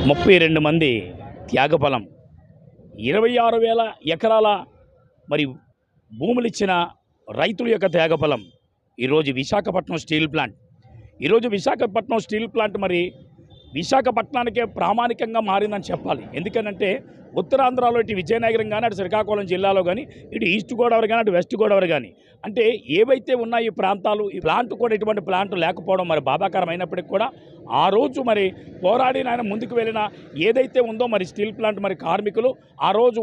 32 మంది త్యాగఫలం 26,000 ఎకరాల మరి భూములిచ్చిన రైతుల యొక్క త్యాగఫలం ఈరోజు విశాఖపట్నం స్టీల్ ప్లాంట్. ఈరోజు విశాఖపట్నం స్టీల్ ప్లాంట్ మరి విశాఖపట్నానికే ప్రామాణికంగా మారిందని చెప్పాలి. ఎందుకనంటే ఉత్తరాంధ్రలో ఇటు విజయనగరం కానీ, అటు శ్రీకాకుళం జిల్లాలో కానీ, ఇటు ఈస్ట్ గోదావరి కానీ, అటు వెస్ట్ గోదావరి కానీ, అంటే ఏవైతే ఉన్నాయి ఈ ప్రాంతాలు, ఈ ప్లాంట్ కూడా ఇటువంటి ప్లాంట్ లేకపోవడం మరి బాధాకరం అయినప్పటికీ కూడా ఆ రోజు మరి పోరాడి ఆయన ముందుకు వెళ్ళిన ఏదైతే ఉందో మరి స్టీల్ ప్లాంట్ మరి కార్మికులు ఆ రోజు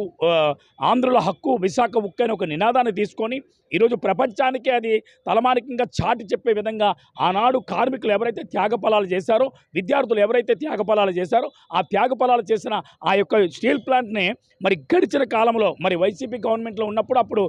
ఆంధ్రుల హక్కు విశాఖ ఉక్కు అని ఒక నినాదాన్ని తీసుకొని ఈరోజు ప్రపంచానికే అది తలమానికంగా చాటి చెప్పే విధంగా ఆనాడు కార్మికులు ఎవరైతే త్యాగఫలాలు చేశారో, విద్యార్థులు ఎవరైతే త్యాగఫలాలు చేశారో ఆ త్యాగఫలాలు చేసిన ఆ యొక్క స్టీల్ ప్లాంట్ని మరి గడిచిన కాలంలో మరి వైసీపీ గవర్నమెంట్లో ఉన్నప్పుడు, అప్పుడు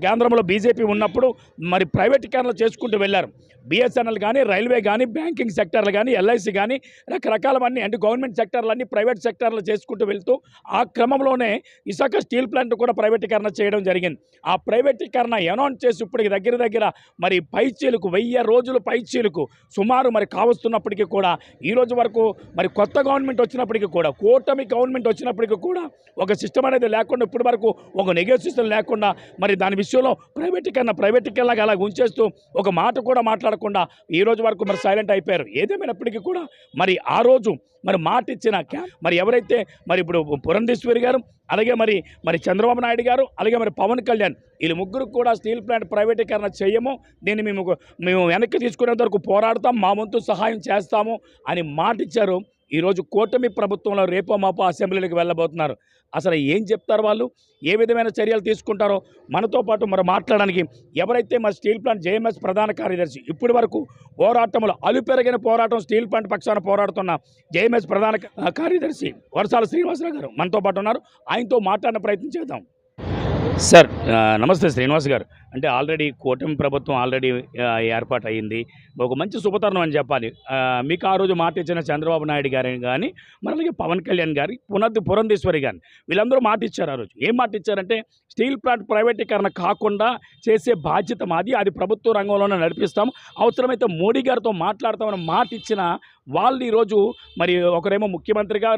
కేంద్రంలో బీజేపీ ఉన్నప్పుడు మరి ప్రైవేటీకరణలు చేసుకుంటూ వెళ్ళారు. బిఎస్ఎన్ఎల్ కానీ, రైల్వే కానీ, బ్యాంకింగ్ సెక్టర్లు కానీ, ఎల్ఐసి కానీ, రకరకాలవన్నీ అంటే గవర్నమెంట్ సెక్టర్లన్నీ ప్రైవేట్ సెక్టర్లు చేసుకుంటూ వెళ్తూ ఆ క్రమంలోనే విశాఖ స్టీల్ ప్లాంట్ కూడా ప్రైవేటీకరణ చేయడం జరిగింది. ఆ ప్రైవేటీకరణ అనౌన్స్ చేసి ఇప్పటికి దగ్గర మరి పైచీలకు 1000 రోజులు పైచీలకు సుమారు మరి కావస్తున్నప్పటికీ కూడా ఈరోజు వరకు మరి కొత్త గవర్నమెంట్ వచ్చినప్పటికీ కూడా, కూటమి గవర్నమెంట్ వచ్చినప్పటికీ కూడా ఒక సిస్టమ్ అనేది లేకుండా, ఇప్పటి వరకు ఒక నెగోషియేషన్ లేకుండా మరి దాని విషయంలో ప్రైవేటీకరణగా అలా ఉంచేస్తూ ఒక మాట కూడా మాట్లాడకుండా ఈ రోజు వరకు మరి సైలెంట్ అయిపోయారు. ఏదేమైనప్పటికీ కూడా మరి ఆ రోజు మరి మాట ఇచ్చిన మరి ఎవరైతే మరి ఇప్పుడు పురంధేశ్వరి గారు, అలాగే మరి చంద్రబాబు నాయుడు గారు, అలాగే మరి పవన్ కళ్యాణ్, వీళ్ళు ముగ్గురు కూడా స్టీల్ ప్లాంట్ ప్రైవేటీకరణ చేయము, దీన్ని మేము వెనక్కి తీసుకునేంత వరకు పోరాడతాం, మా వంతు సహాయం చేస్తాము అని మాట ఇచ్చారు. ఈరోజు కూటమి ప్రభుత్వంలో రేపో మాపో అసెంబ్లీకి వెళ్ళబోతున్నారు. అసలు ఏం చెప్తారు వాళ్ళు, ఏ విధమైన చర్యలు తీసుకుంటారో మనతో పాటు మరి మాట్లాడడానికి ఎవరైతే మరి స్టీల్ ప్లాంట్ జేఎంఎస్ ప్రధాన కార్యదర్శి, ఇప్పటి వరకు పోరాటంలో అలుపెరగిన పోరాటం స్టీల్ ప్లాంట్ పక్షాన పోరాడుతున్న జేఎంఎస్ ప్రధాన కార్యదర్శి వర్సాల శ్రీనివాసరావు గారు మనతో పాటు ఉన్నారు. ఆయనతో మాట్లాడిన ప్రయత్నం చేద్దాం. సార్ నమస్తే శ్రీనివాస్ గారు. అంటే ఆల్రెడీ కూటమి ప్రభుత్వం ఆల్రెడీ ఏర్పాటు అయ్యింది, ఒక మంచి శుభతరుణం అని చెప్పాలి. మీకు ఆ రోజు మాట ఇచ్చిన చంద్రబాబు నాయుడు గారిని కానీ, మరి అలాగే పవన్ కళ్యాణ్ గారి, పురంధేశ్వరి గారిని, వీళ్ళందరూ మాట ఇచ్చారు. ఆ రోజు ఏం మాట ఇచ్చారంటే స్టీల్ ప్లాంట్ ప్రైవేటీకరణ కాకుండా చేసే బాధ్యత మాది, అది ప్రభుత్వ రంగంలోనే నడిపిస్తాము, అవసరమైతే మోడీ గారితో మాట్లాడతామని మాట ఇచ్చిన వాళ్ళు ఈరోజు మరి ఒకరేమో ముఖ్యమంత్రిగా,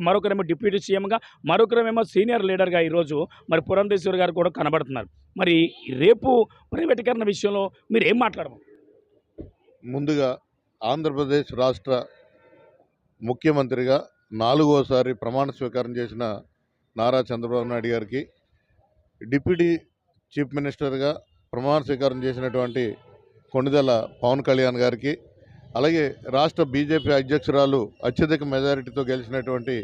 మరొకరేమో డిప్యూటీ సీఎంగా, మరొకరేమో సీనియర్ లీడర్గా ఈరోజు మరి పురంధేశ్వరి గారు కూడా కనబడుతున్నారు. మరి రేపు ప్రైవేటీకరణ విషయంలో మీరు ఏం మాట్లాడము? ముందుగా ఆంధ్రప్రదేశ్ రాష్ట్ర ముఖ్యమంత్రిగా 4వసారి ప్రమాణ స్వీకారం చేసిన నారా చంద్రబాబు నాయుడు గారికి, డిప్యూటీ చీఫ్ మినిస్టర్గా ప్రమాణ స్వీకారం చేసినటువంటి కొణిదెల పవన్ కళ్యాణ్ గారికి, అలాగే రాష్ట్ర బీజేపీ అధ్యక్షురాలు అత్యధిక మెజారిటీతో గెలిచినటువంటి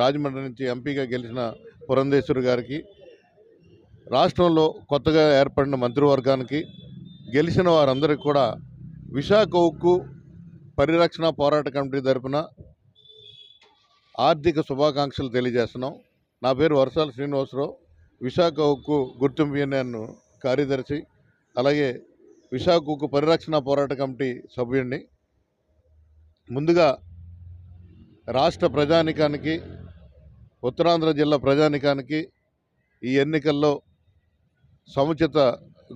రాజమండ్రి నుంచి ఎంపీగా గెలిచిన పురంధేశ్వరి గారికి, రాష్ట్రంలో కొత్తగా ఏర్పడిన మంత్రివర్గానికి, గెలిచిన వారందరికీ కూడా విశాఖ ఉక్కు పరిరక్షణ పోరాట కమిటీ తరపున ఆర్థిక శుభాకాంక్షలు తెలియజేస్తున్నాం. నా పేరు వర్సాల శ్రీనివాసరావు, విశాఖ ఉక్కు గుర్తింపు యూనియన్ కార్యదర్శి, అలాగే విశాఖ ఉక్కు పరిరక్షణ పోరాట కమిటీ సభ్యుడిని. ముందుగా రాష్ట్ర ప్రజానికానికి, ఉత్తరాంధ్ర జిల్లా ప్రజానికానికి ఈ ఎన్నికల్లో సముచిత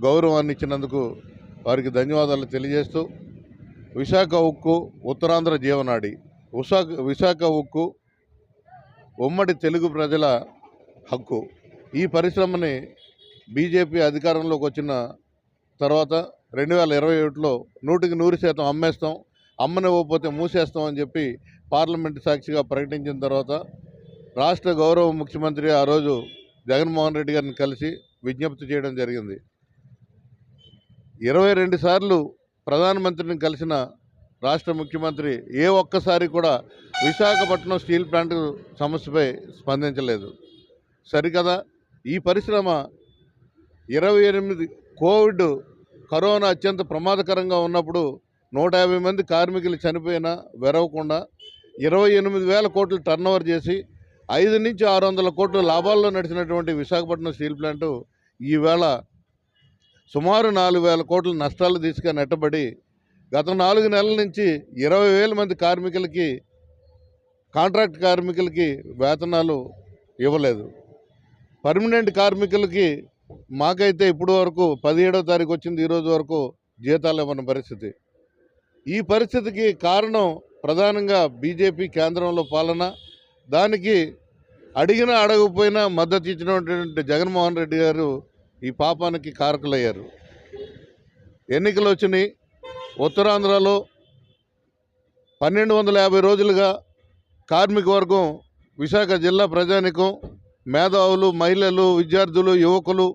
గౌరవాన్ని ఇచ్చినందుకు వారికి ధన్యవాదాలు తెలియజేస్తూ, విశాఖ ఉక్కు ఉత్తరాంధ్ర జీవనాడి, విశాఖ ఉక్కు ఉమ్మడి తెలుగు ప్రజల హక్కు. ఈ పరిశ్రమని బీజేపీ అధికారంలోకి వచ్చిన తర్వాత 2021లో 100% అమ్మేస్తాం, అమ్మనివ్వకపోతే మూసేస్తామని చెప్పి పార్లమెంటు సాక్షిగా ప్రకటించిన తర్వాత రాష్ట్ర గౌరవ ముఖ్యమంత్రి ఆ రోజు జగన్మోహన్ రెడ్డి గారిని కలిసి విజ్ఞప్తి చేయడం జరిగింది. 22 సార్లు ప్రధానమంత్రిని కలిసిన రాష్ట్ర ముఖ్యమంత్రి ఏ ఒక్కసారి కూడా విశాఖపట్నం స్టీల్ ప్లాంట్ సమస్యపై స్పందించలేదు. సరికదా, ఈ పరిశ్రమ 28 కోవిడ్ కరోనా అత్యంత ప్రమాదకరంగా ఉన్నప్పుడు 150 మంది కార్మికులు చనిపోయినా వెరవకుండా 28,000 కోట్లు టర్నోవర్ చేసి 5 నుంచి 600 కోట్ల లాభాల్లో నడిచినటువంటి విశాఖపట్నం స్టీల్ ప్లాంటు ఈవేళ సుమారు 4,000 కోట్ల నష్టాలు తీసుకొని నెట్టబడి గత 4 నెలల నుంచి 20,000 మంది కార్మికులకి, కాంట్రాక్ట్ కార్మికులకి వేతనాలు ఇవ్వలేదు. పర్మనెంట్ కార్మికులకి మాకైతే ఇప్పుడు వరకు 17వ తారీఖు వచ్చింది, ఈరోజు వరకు జీతాలు ఇవ్వని పరిస్థితి. ఈ పరిస్థితికి కారణం ప్రధానంగా బీజేపీ కేంద్రంలో పాలన, దానికి అడిగినా అడగకపోయినా మద్దతు ఇచ్చినటువంటి జగన్మోహన్ రెడ్డి గారు ఈ పాపానికి కారకులయ్యారు. ఎన్నికలు వచ్చినాయి. ఉత్తరాంధ్రలో 1250 రోజులుగా కార్మిక వర్గం, విశాఖ జిల్లా ప్రజానికం, మేధావులు, మహిళలు, విద్యార్థులు, యువకులు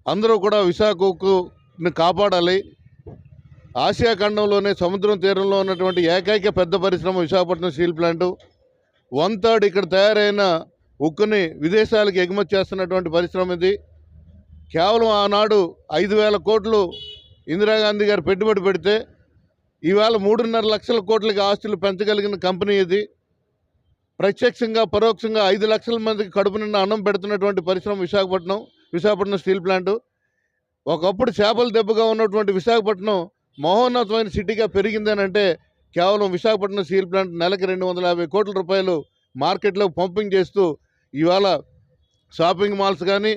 అందరూ కూడా విశాఖను కాపాడాలి. ఆసియా ఖండంలోనే సముద్రం తీరంలో ఉన్నటువంటి ఏకైక పెద్ద పరిశ్రమ విశాఖపట్నం స్టీల్ ప్లాంటు. 1/3 ఇక్కడ తయారైన ఉక్కుని విదేశాలకు ఎగుమతి చేస్తున్నటువంటి పరిశ్రమ ఇది. కేవలం ఆనాడు 5,000 కోట్లు ఇందిరాగాంధీ గారు పెట్టుబడి పెడితే ఈవేళ 3.5 లక్షల కోట్లకి ఆస్తులు పెంచగలిగిన కంపెనీ ఇది. ప్రత్యక్షంగా పరోక్షంగా 5 లక్షల మందికి కడుపు నిండా అన్నం పెడుతున్నటువంటి పరిశ్రమ విశాఖపట్నం స్టీల్ ప్లాంటు. ఒకప్పుడు చేపల దెబ్బగా ఉన్నటువంటి విశాఖపట్నం మహోన్నతమైన సిటీగా పెరిగిందేనంటే కేవలం విశాఖపట్నం స్టీల్ ప్లాంట్ నెలకి 250 కోట్ల రూపాయలు మార్కెట్లో పంపింగ్ చేస్తూ ఇవాళ షాపింగ్ మాల్స్ కానీ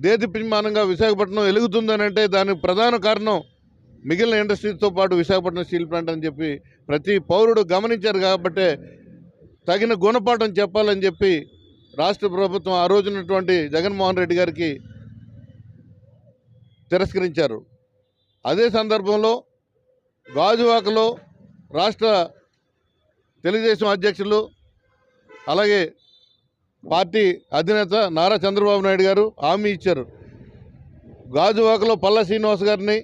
దేదీప్యమానంగా విశాఖపట్నం వెలుగుతుందనంటే దానికి ప్రధాన కారణం మిగిలిన ఇండస్ట్రీస్తో పాటు విశాఖపట్నం స్టీల్ ప్లాంట్ అని చెప్పి ప్రతి పౌరుడు గమనించారు. కాబట్టే తగిన గుణపాఠం చెప్పాలని చెప్పి రాష్ట్ర ప్రభుత్వం ఆ రోజునటువంటి జగన్మోహన్ రెడ్డి గారికి తిరస్కరించారు. అదే సందర్భంలో గాజువాకలో రాష్ట్ర తెలుగుదేశం అధ్యక్షులు అలాగే పార్టీ అధినేత నారా చంద్రబాబు నాయుడు గారు హామీ ఇచ్చారు. గాజువాకలో పల్లా శ్రీనివాస్ గారిని,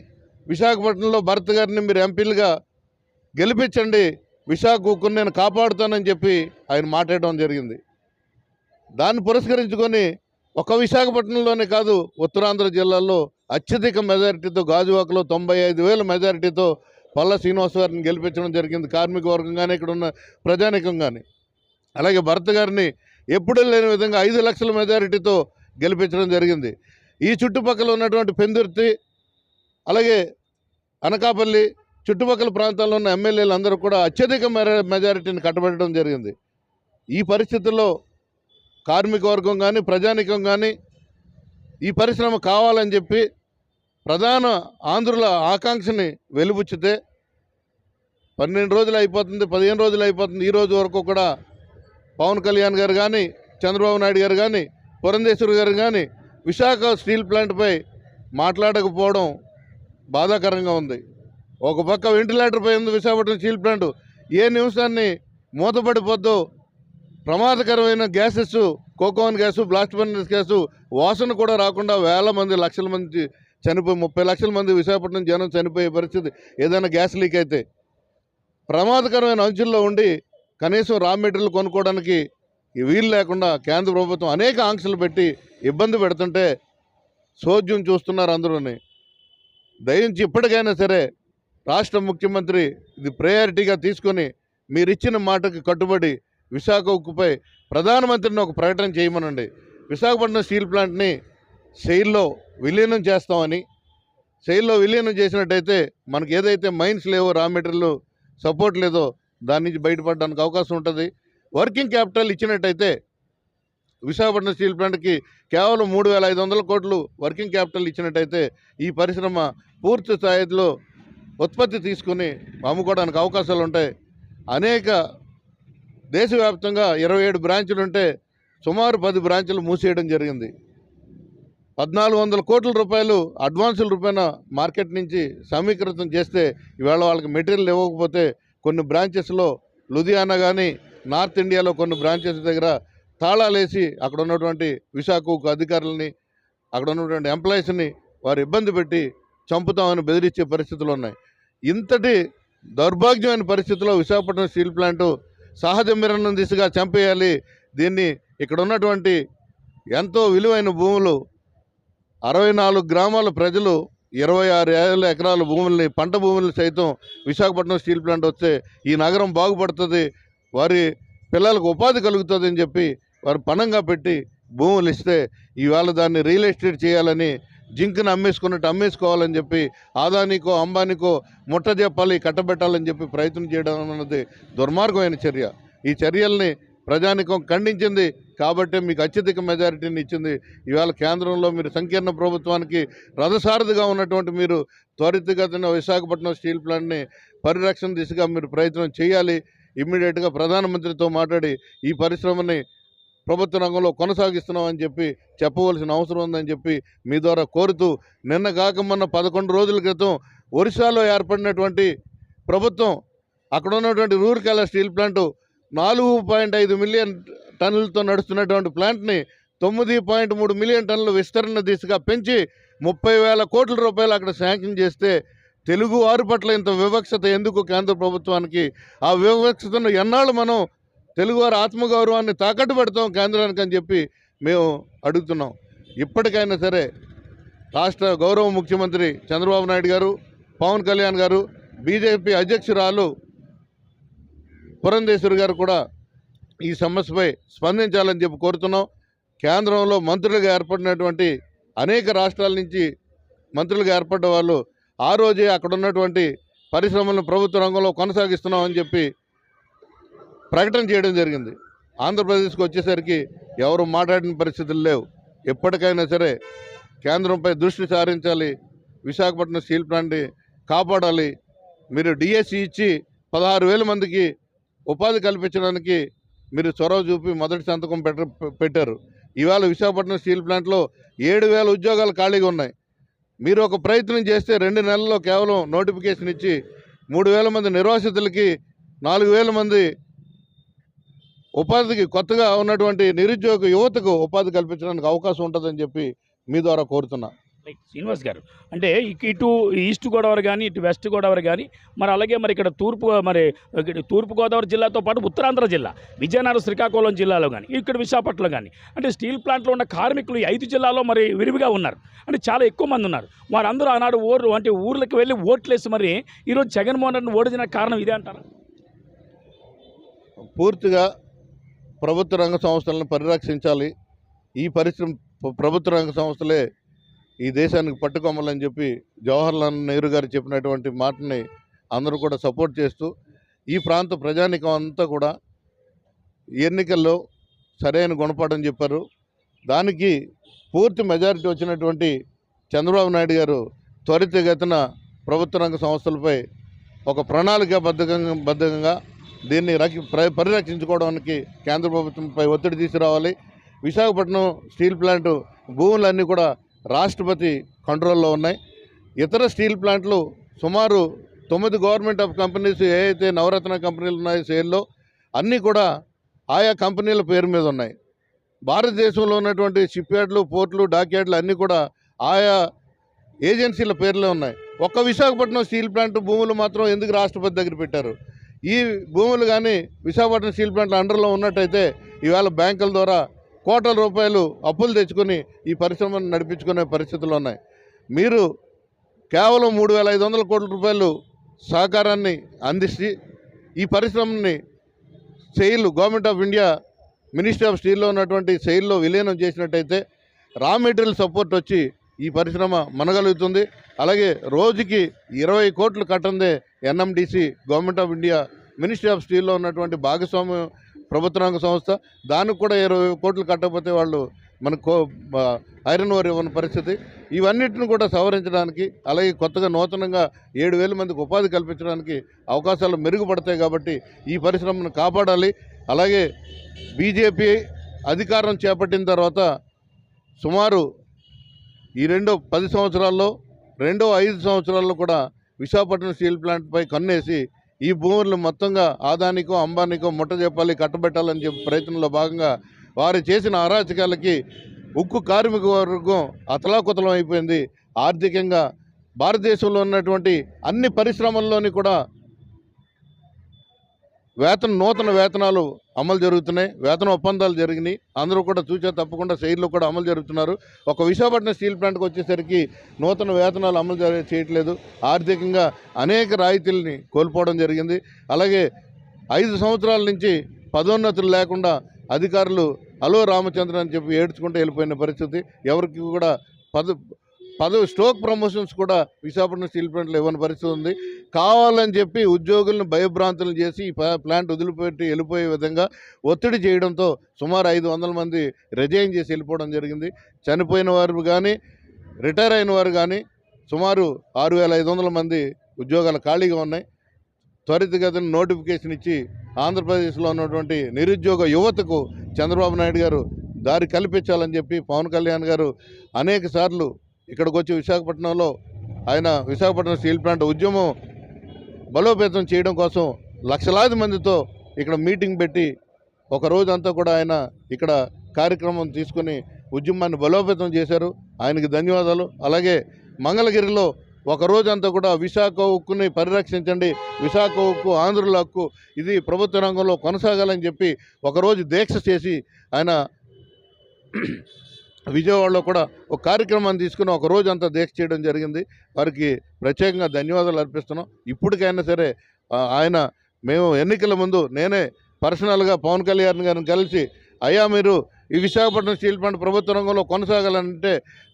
విశాఖపట్నంలో భరత్ గారిని మీరు ఎంపీలుగా గెలిపించండి, విశాఖ ఉక్కుని నేను కాపాడుతానని చెప్పి ఆయన మాట్లాడడం జరిగింది. దాన్ని పురస్కరించుకొని ఒక విశాఖపట్నంలోనే కాదు, ఉత్తరాంధ్ర జిల్లాల్లో అత్యధిక మెజారిటీతో గాజువాకలో 95,000 మెజారిటీతో పల్లా శ్రీనివాస్ గారిని గెలిపించడం జరిగింది. కార్మిక వర్గం కానీ ఇక్కడ ఉన్న ప్రజానికం కానీ. అలాగే భరత్ గారిని ఎప్పుడూ లేని విధంగా 5 లక్షల మెజారిటీతో గెలిపించడం జరిగింది. ఈ చుట్టుపక్కల ఉన్నటువంటి పెందుర్తి అలాగే అనకాపల్లి చుట్టుపక్కల ప్రాంతాల్లో ఉన్న ఎమ్మెల్యేలు అందరూ కూడా అత్యధిక మెజారిటీని కట్టబెట్టడం జరిగింది. ఈ పరిస్థితుల్లో కార్మిక వర్గం కానీ ప్రజానికం కానీ ఈ పరిశ్రమ కావాలని చెప్పి ప్రధాన ఆంధ్రుల ఆకాంక్షని వెలిబుచ్చితే 12 రోజులు అయిపోతుంది, 15 రోజులు అయిపోతుంది. ఈ రోజు వరకు కూడా పవన్ కళ్యాణ్ గారు కానీ, చంద్రబాబు నాయుడు గారు కానీ, పురంధేశ్వరి గారు కానీ విశాఖ స్టీల్ ప్లాంట్పై మాట్లాడకపోవడం బాధాకరంగా ఉంది. ఒక పక్క వెంటిలేటర్ పై ఉంది విశాఖపట్నం స్టీల్ ప్లాంట్. ఏ నిమిషాన్ని మూతపడిపోద్దో ప్రమాదకరమైన gases, cocoon gas, blast furnace gas వాసన కూడా రాకుండా వేల మంది, లక్షల మంది చనిపోయి 30 లక్షల మంది విశాఖపట్నం జనం చనిపోయే పరిస్థితి ఏదైనా గ్యాస్ లీక్ అయితే. ప్రమాదకరమైన అంచుల్లో ఉండి కనీసం రా మెటీరియల్ కొనుక్కోవడానికి వీలు లేకుండా కేంద్ర ప్రభుత్వం అనేక ఆంక్షలు పెట్టి ఇబ్బంది పెడుతుంటే సోద్యం చూస్తున్నారు అందరూని. దయించి ఇప్పటికైనా సరే రాష్ట్ర ముఖ్యమంత్రి ఇది ప్రయారిటీగా తీసుకొని మీరిచ్చిన మాటకి కట్టుబడి విశాఖ ఉక్కుపై ప్రధానమంత్రిని ఒక ప్రకటన చేయమనండి. విశాఖపట్నం స్టీల్ ప్లాంట్ని సెయిల్లో విలీనం చేస్తామని, సెయిల్లో విలీనం చేసినట్టయితే మనకి ఏదైతే మైన్స్ లేవో, రా మెటీరియల్ సపోర్ట్ లేదో దాని నుంచి బయటపడడానికి అవకాశం ఉంటుంది. వర్కింగ్ క్యాపిటల్ ఇచ్చినట్టయితే విశాఖపట్నం స్టీల్ ప్లాంట్కి కేవలం 3,500 కోట్లు వర్కింగ్ క్యాపిటల్ ఇచ్చినట్టయితే ఈ పరిశ్రమ పూర్తి స్థాయిలో ఉత్పత్తి తీసుకుని అమ్ముకోవడానికి అవకాశాలు ఉంటాయి. అనేక దేశవ్యాప్తంగా 27 బ్రాంచులు ఉంటే సుమారు 10 బ్రాంచులు మూసేయడం జరిగింది. 1,400 కోట్ల రూపాయలు అడ్వాన్సుల రూపాయన మార్కెట్ నుంచి సమీకృతం చేస్తే ఇవాళ వాళ్ళకి మెటీరియల్ ఇవ్వకపోతే కొన్ని బ్రాంచెస్లో లుధియానా కానీ నార్త్ ఇండియాలో కొన్ని బ్రాంచెస్ దగ్గర తాళాలేసి అక్కడ ఉన్నటువంటి విశాఖ ఉక్కు అధికారులని, అక్కడ ఉన్నటువంటి ఎంప్లాయీస్ని వారు ఇబ్బంది పెట్టి చంపుతామని బెదిరించే పరిస్థితులు ఉన్నాయి. ఇంతటి దౌర్భాగ్యమైన పరిస్థితుల్లో విశాఖపట్నం స్టీల్ ప్లాంటు సహజ మిరణం దిశగా చంపేయాలి. దీన్ని ఇక్కడ ఉన్నటువంటి ఎంతో విలువైన భూములు 64 గ్రామాల ప్రజలు 26,000 ఎకరాల భూముల్ని, పంట భూముల్ని సైతం విశాఖపట్నం స్టీల్ ప్లాంట్ వస్తే ఈ నగరం బాగుపడుతుంది, వారి పిల్లలకు ఉపాధి కలుగుతుంది అని చెప్పి వారు పణంగా పెట్టి భూములు ఇస్తే ఇవాళ దాన్ని రియల్ ఎస్టేట్ చేయాలని, జింక్ని అమ్మేసుకున్నట్టు అమ్మేసుకోవాలని చెప్పి ఆదానికో అంబానికో ముట్ట చెప్పాలి, కట్టబెట్టాలని చెప్పి ప్రయత్నం చేయడం అన్నది దుర్మార్గమైన చర్య. ఈ చర్యల్ని ప్రజానికం ఖండించింది కాబట్టి మీకు అత్యధిక మెజారిటీని ఇచ్చింది. ఇవాళ కేంద్రంలో మీరు సంకీర్ణ ప్రభుత్వానికి రథసారథిగా ఉన్నటువంటి మీరు త్వరితగతిన విశాఖపట్నం స్టీల్ ప్లాంట్ని పరిరక్షణ దిశగా మీరు ప్రయత్నం చేయాలి. ఇమ్మీడియట్గా ప్రధానమంత్రితో మాట్లాడి ఈ పరిశ్రమని ప్రభుత్వ రంగంలో కొనసాగిస్తున్నామని చెప్పి చెప్పవలసిన అవసరం ఉందని చెప్పి మీ ద్వారా కోరుతూ, నిన్న కాక మొన్న 11 రోజుల క్రితం ఒరిస్సాలో ఏర్పడినటువంటి ప్రభుత్వం అక్కడ ఉన్నటువంటి రూర్కెలా స్టీల్ ప్లాంటు 4.5 మిలియన్ టన్నులతో నడుస్తున్నటువంటి ప్లాంట్ని 9.3 మిలియన్ టన్నుల విస్తరణ దిశగా పెంచి 30,000 కోట్ల రూపాయలు అక్కడ శాంక్షన్ చేస్తే తెలుగు వారి పట్ల ఇంత వివక్షత ఎందుకు కేంద్ర ప్రభుత్వానికి? ఆ వివక్షతను ఎన్నాళ్ళు మనం తెలుగువారి ఆత్మగౌరవాన్ని తాకట్టు పెడతాం కేంద్రానికి అని చెప్పి మేము అడుగుతున్నాం. ఇప్పటికైనా సరే రాష్ట్ర గౌరవ ముఖ్యమంత్రి చంద్రబాబు నాయుడు గారు, పవన్ కళ్యాణ్ గారు, బీజేపీ అధ్యక్షురాలు పురంధేశ్వరి గారు కూడా ఈ సమస్యపై స్పందించాలని చెప్పి కోరుతున్నాం. కేంద్రంలో మంత్రులుగా ఏర్పడినటువంటి అనేక రాష్ట్రాల నుంచి మంత్రులుగా ఏర్పడ్డ వాళ్ళు ఆ రోజే అక్కడ ఉన్నటువంటి పరిశ్రమలను ప్రభుత్వ రంగంలో కొనసాగిస్తున్నామని చెప్పి ప్రకటన చేయడం జరిగింది. ఆంధ్రప్రదేశ్కి వచ్చేసరికి ఎవరు మాట్లాడిన పరిస్థితులు లేవు. ఎప్పటికైనా సరే కేంద్రంపై దృష్టి సారించాలి, విశాఖపట్నం స్టీల్ ప్లాంట్ని కాపాడాలి. మీరు డిఎస్సి ఇచ్చి 16,000 మందికి ఉపాధి కల్పించడానికి మీరు చొరవ చూపి మొదటి సంతకం పెట్టారు. ఇవాళ విశాఖపట్నం స్టీల్ ప్లాంట్లో 7,000 ఉద్యోగాలు ఖాళీగా ఉన్నాయి. మీరు ఒక ప్రయత్నం చేస్తే 2 నెలల్లో కేవలం నోటిఫికేషన్ ఇచ్చి 3,000 మంది నిర్వాసితులకి 4,000 మంది ఉపాధికి కొత్తగా ఉన్నటువంటి నిరుద్యోగ యువతకు ఉపాధి కల్పించడానికి అవకాశం ఉంటుందని చెప్పి మీ ద్వారా కోరుతున్నా. శ్రీనివాస్ గారు, అంటే ఇటు ఈస్ట్ గోదావరి కానీ, ఇటు వెస్ట్ గోదావరి కానీ, మరి అలాగే మరి ఇక్కడ తూర్పు గోదావరి జిల్లాతో పాటు ఉత్తరాంధ్ర జిల్లా, విజయనగరం, శ్రీకాకుళం జిల్లాలో కానీ, ఇక్కడ విశాఖపట్నంలో కానీ, అంటే స్టీల్ ప్లాంట్లో ఉన్న కార్మికులు 5 జిల్లాల్లో మరి విరివిగా ఉన్నారు. అంటే చాలా ఎక్కువ మంది ఉన్నారు. వారందరూ ఆనాడు ఊర్లకు వెళ్ళి ఓట్లేసి మరి ఈరోజు జగన్మోహన్ రెడ్డిని ఓడించిన కారణం ఇదే అంటారా? పూర్తిగా ప్రభుత్వ రంగ సంస్థలను పరిరక్షించాలి. ఈ ప్రభుత్వ రంగ సంస్థలే ఈ దేశానికి పట్టుకొమ్మాలని చెప్పి జవహర్లాల్ నెహ్రూ గారు చెప్పినటువంటి మాటని అందరూ కూడా సపోర్ట్ చేస్తూ, ఈ ప్రాంత ప్రజానికం అంతా కూడా ఎన్నికల్లో సరైన గుణపాఠం చెప్పారు. దానికి పూర్తి మెజారిటీ వచ్చినటువంటి చంద్రబాబు నాయుడు గారు త్వరితగతిన ప్రభుత్వ రంగ సంస్థలపై ఒక ప్రణాళికాబద్ధంగా దీన్ని పరిరక్షించుకోవడానికి కేంద్ర ప్రభుత్వంపై ఒత్తిడి తీసుకురావాలి. విశాఖపట్నం స్టీల్ ప్లాంటు భూములన్నీ కూడా రాష్ట్రపతి కంట్రోల్లో ఉన్నాయి. ఇతర స్టీల్ ప్లాంట్లు సుమారు 9 గవర్నమెంట్ ఆఫ్ కంపెనీస్ ఏవైతే నవరత్న కంపెనీలు ఉన్నాయో సేల్లో అన్నీ కూడా ఆయా కంపెనీల పేరు మీద ఉన్నాయి. భారతదేశంలో ఉన్నటువంటి షిప్ యార్డ్లు, పోర్ట్లు, డాక్ యార్డ్లు అన్నీ కూడా ఆయా ఏజెన్సీల పేర్లే ఉన్నాయి. ఒక్క విశాఖపట్నం స్టీల్ ప్లాంట్ భూములు మాత్రం ఎందుకు రాష్ట్రపతి దగ్గర పెట్టారు? ఈ భూములు కానీ విశాఖపట్నం స్టీల్ ప్లాంట్ల అండర్లో ఉన్నట్టయితే ఇవాళ బ్యాంకుల ద్వారా కోట్ల రూపాయలు అప్పులు తెచ్చుకొని ఈ పరిశ్రమను నడిపించుకునే పరిస్థితులు ఉన్నాయి. మీరు కేవలం 3,500 కోట్ల రూపాయలు సహకారాన్ని అందించి ఈ పరిశ్రమని government of India ministry of స్టీల్లో ఉన్నటువంటి సెయిల్లో విలీనం చేసినట్టయితే రా మెటీరియల్ సపోర్ట్ వచ్చి ఈ పరిశ్రమ మనగలుగుతుంది. అలాగే రోజుకి 20 కోట్లు కట్టందే NMDC government of India ministry of స్టీల్లో ఉన్నటువంటి భాగస్వామ్యం ప్రభుత్వ రంగ సంస్థ, దానికి కూడా 20 కోట్లు కట్టకపోతే వాళ్ళు మనకు ఐరన్ ఓర్ ఇవ్వని పరిస్థితి. ఇవన్నిటిని కూడా సవరించడానికి, అలాగే కొత్తగా నూతనంగా 7,000 మందికి ఉపాధి కల్పించడానికి అవకాశాలు మెరుగుపడతాయి. కాబట్టి ఈ పరిశ్రమను కాపాడాలి. అలాగే బీజేపీ అధికారం చేపట్టిన తర్వాత సుమారు ఈ 10 సంవత్సరాల్లో 5 సంవత్సరాల్లో కూడా విశాఖపట్నం స్టీల్ ప్లాంట్పై కన్నేసి ఈ భూములను మొత్తంగా ఆదానికో అంబానీకో ముట్టజెప్పాలి, కట్టబెట్టాలని చెప్పి ప్రయత్నంలో భాగంగా వారు చేసిన అరాచకాలకి ఉక్కు కార్మిక వర్గం అతలాకుతలం అయిపోయింది. ఆర్థికంగా భారతదేశంలో ఉన్నటువంటి అన్ని పరిశ్రమల్లోని కూడా నూతన వేతనాలు అమలు జరుగుతున్నాయి, వేతన ఒప్పందాలు జరిగినాయి. అందరూ కూడా చూసే తప్పకుండా శైలిలో కూడా అమలు జరుగుతున్నారు. ఒక విశాఖపట్నం స్టీల్ ప్లాంట్కి వచ్చేసరికి నూతన వేతనాలు అమలు చేయట్లేదు. ఆర్థికంగా అనేక రాయితీలని కోల్పోవడం జరిగింది. అలాగే 5 సంవత్సరాల నుంచి పదోన్నతులు లేకుండా అధికారులు అలో రామచంద్ర అని చెప్పి ఏడ్చుకుంటూ వెళ్ళిపోయిన పరిస్థితి. ఎవరికి కూడా పదవి స్టోక్ ప్రమోషన్స్ కూడా విశాఖపట్నం స్టీల్ ప్లాంట్లో ఇవ్వని పరిస్థితి ఉంది. కావాలని చెప్పి ఉద్యోగులను భయభ్రాంతులు చేసి ఈ ప్లాంట్ వదిలిపెట్టి వెళ్ళిపోయే విధంగా ఒత్తిడి చేయడంతో సుమారు 500 మంది రిజైన్ చేసి వెళ్ళిపోవడం జరిగింది. చనిపోయిన వారు కానీ, రిటైర్ అయిన వారు కానీ సుమారు 6,500 మంది ఉద్యోగాలు ఖాళీగా ఉన్నాయి. త్వరితగతిన నోటిఫికేషన్ ఇచ్చి ఆంధ్రప్రదేశ్లో ఉన్నటువంటి నిరుద్యోగ యువతకు చంద్రబాబు నాయుడు గారు దారి కల్పించాలని చెప్పి పవన్ కళ్యాణ్ గారు అనేక సార్లు ఇక్కడికి వచ్చి విశాఖపట్నంలో ఆయన విశాఖపట్నం స్టీల్ ప్లాంట్ ఉద్యమం బలోపేతం చేయడం కోసం లక్షలాది మందితో ఇక్కడ మీటింగ్ పెట్టి ఒక రోజంతా కూడా ఆయన ఇక్కడ కార్యక్రమం తీసుకుని ఉద్యమాన్ని బలోపేతం చేశారు. ఆయనకి ధన్యవాదాలు. అలాగే మంగళగిరిలో ఒక రోజంతా కూడా విశాఖ ఉక్కుని పరిరక్షించండి, విశాఖ ఉక్కు ఆంధ్రుల హక్కు, ఇది ప్రభుత్వ రంగంలో కొనసాగాలని చెప్పి ఒకరోజు దీక్ష చేసి ఆయన విజయవాడలో కూడా ఒక కార్యక్రమాన్ని తీసుకుని ఒక రోజంతా దీక్ష చేయడం జరిగింది. వారికి ప్రత్యేకంగా ధన్యవాదాలు అర్పిస్తున్నాం. ఇప్పటికైనా సరే మేము ఎన్నికల ముందు నేనే పర్సనల్గా పవన్ కళ్యాణ్ గారిని కలిసి, అయ్యా మీరు ఈ విశాఖపట్నం స్టీల్ ప్లాంట్ ప్రభుత్వ రంగంలో కొనసాగాలంటే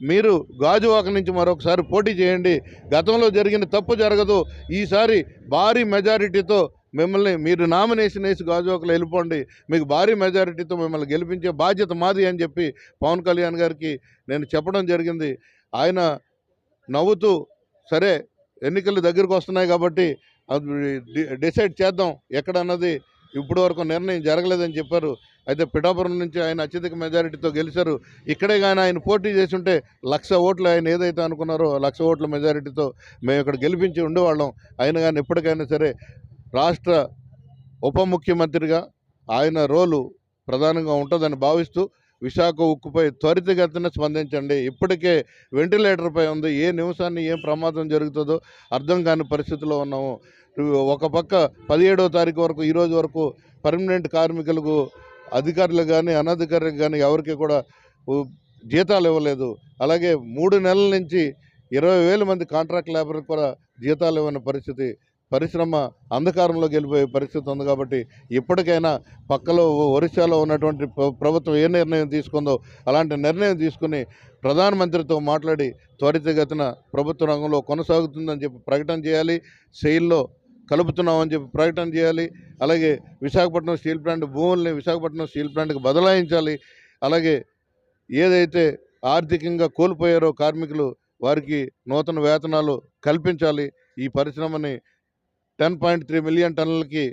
మీరు గాజువాక నుంచి మరొకసారి పోటీ చేయండి, గతంలో జరిగిన తప్పు జరగదు, ఈసారి భారీ మెజారిటీతో మిమ్మల్ని మీరు నామినేషన్ వేసి గాజువాకలో వెళ్ళిపోండి, మీకు భారీ మెజారిటీతో మిమ్మల్ని గెలిపించే బాధ్యత మాది అని చెప్పి పవన్ కళ్యాణ్ గారికి నేను చెప్పడం జరిగింది. ఆయన నవ్వుతూ సరే ఎన్నికలు దగ్గరకు వస్తున్నాయి కాబట్టి డిసైడ్ చేద్దాం ఎక్కడన్నది ఇప్పుడు వరకు నిర్ణయం జరగలేదని చెప్పారు. అయితే పిఠాపురం నుంచి ఆయన అత్యధిక మెజారిటీతో గెలిచారు. ఇక్కడే కానీ ఆయన పోటీ చేసి ఉంటే 1,00,000 ఓట్లు ఆయన ఏదైతే అనుకున్నారో 1,00,000 ఓట్ల మెజారిటీతో మేము ఇక్కడ గెలిపించి ఉండేవాళ్ళం. ఆయన కానీ ఎప్పటికైనా సరే రాష్ట్ర ఉప ముఖ్యమంత్రిగా ఆయన రోలు ప్రధానంగా ఉంటుందని భావిస్తూ విశాఖ ఉక్కుపై త్వరితగతిన స్పందించండి. ఇప్పటికే వెంటిలేటర్పై ఉంది, ఏ నిమిషాన్ని ఏం ప్రమాదం జరుగుతుందో అర్థం కాని పరిస్థితిలో ఉన్నాము. ఒక పక్క 17వ తారీఖు వరకు ఈరోజు వరకు పర్మనెంట్ కార్మికులకు అధికారులకు కానీ అనధికారులకు కానీ ఎవరికి కూడా జీతాలు ఇవ్వలేదు. అలాగే 3 నెలల నుంచి 20,000 మంది కాంట్రాక్ట్ లేబర్కి కూడా జీతాలు ఇవ్వని పరిస్థితి, పరిశ్రమ అంధకారంలోకి వెళ్ళిపోయే పరిస్థితి ఉంది. కాబట్టి ఇప్పటికైనా పక్కలో ఒరిస్సాలో ఉన్నటువంటి ప్రభుత్వం ఏ నిర్ణయం తీసుకుందో అలాంటి నిర్ణయం తీసుకుని ప్రధానమంత్రితో మాట్లాడి త్వరితగతిన ప్రభుత్వ రంగంలో కొనసాగుతుందని చెప్పి ప్రకటన చేయాలి, సెయిల్లో కలుపుతున్నామని చెప్పి ప్రకటన చేయాలి. అలాగే విశాఖపట్నం స్టీల్ ప్లాంట్ భూముల్ని విశాఖపట్నం స్టీల్ ప్లాంట్కి బదలాయించాలి. అలాగే ఏదైతే ఆర్థికంగా కోల్పోయారో కార్మికులు వారికి నూతన వేతనాలు కల్పించాలి. ఈ పరిశ్రమని 10.3 మిలియన్ టన్నులకి